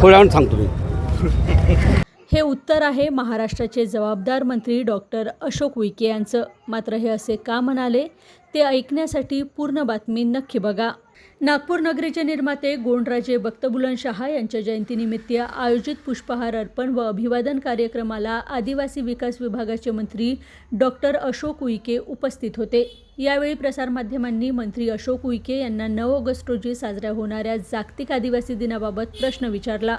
थोड्या वेळाने सांगतो मी. हे उत्तर आहे महाराष्ट्राचे जबाबदार मंत्री डॉक्टर अशोक उईके यांचं. मात्र हे असे का म्हणाले ते ऐकण्यासाठी पूर्ण बातमी नक्की बघा. नागपूर नगरीचे निर्माते गोंडराजे बख्तबुलंदशाह यांच्या जयंतीनिमित्त आयोजित पुष्पहार अर्पण व अभिवादन कार्यक्रमाला आदिवासी विकास विभागाचे मंत्री डॉक्टर अशोक उईके उपस्थित होते. यावेळी प्रसारमाध्यमांनी मंत्री अशोक उईके यांना 9 ऑगस्ट रोजी साजऱ्या होणाऱ्या जागतिक आदिवासी दिनाबाबत प्रश्न विचारला.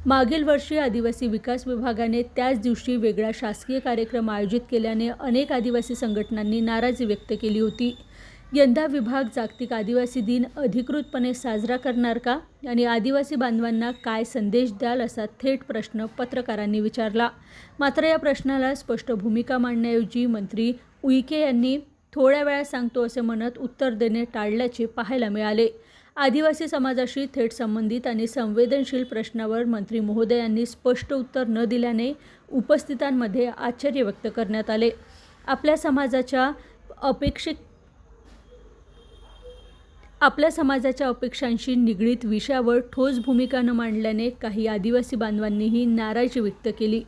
मागील वर्षी आदिवासी विकास विभागाने त्याच दिवशी वेगळा शासकीय कार्यक्रम आयोजित केल्याने अनेक आदिवासी संघटनांनी नाराजी व्यक्त केली होती. यंदा विभाग जागतिक आदिवासी दिन अधिकृतपणे साजरा करणार का आणि आदिवासी बांधवांना काय संदेश द्याल असा थेट प्रश्न पत्रकारांनी विचारला. मात्र या प्रश्नाला स्पष्ट भूमिका मांडण्याऐवजी मंत्री उईके यांनी थोड्या वेळात सांगतो असे म्हणत उत्तर देणे टाळल्याचे पाहायला मिळाले. आदिवासी समाजाशी थेट संबंधित आणि संवेदनशील प्रश्नावर मंत्री महोदयांनी स्पष्ट उत्तर न दिल्याने उपस्थितांमध्ये आश्चर्य व्यक्त करण्यात आले. आपल्या समाजाच्या अपेक्षांशी निगडीत विषयावर ठोस भूमिका न मांडल्याने काही आदिवासी बांधवांनीही नाराजी व्यक्त केली.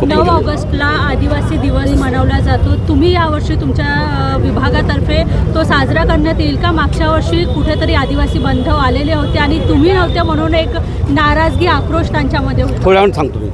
9 ऑगस्टला आदिवासी दिवस मनवला जातो. तुम्ही यावर्षी तुमच्या विभागातर्फे तो साजरा करण्यात येईल का? मागच्या वर्षी कुठेतरी आदिवासी बांधव आलेले होते आणि तुम्ही नव्हते म्हणून एक नाराजगी आक्रोश त्यांच्यामध्ये होता. थोड्या वेळाने सांगतो मी.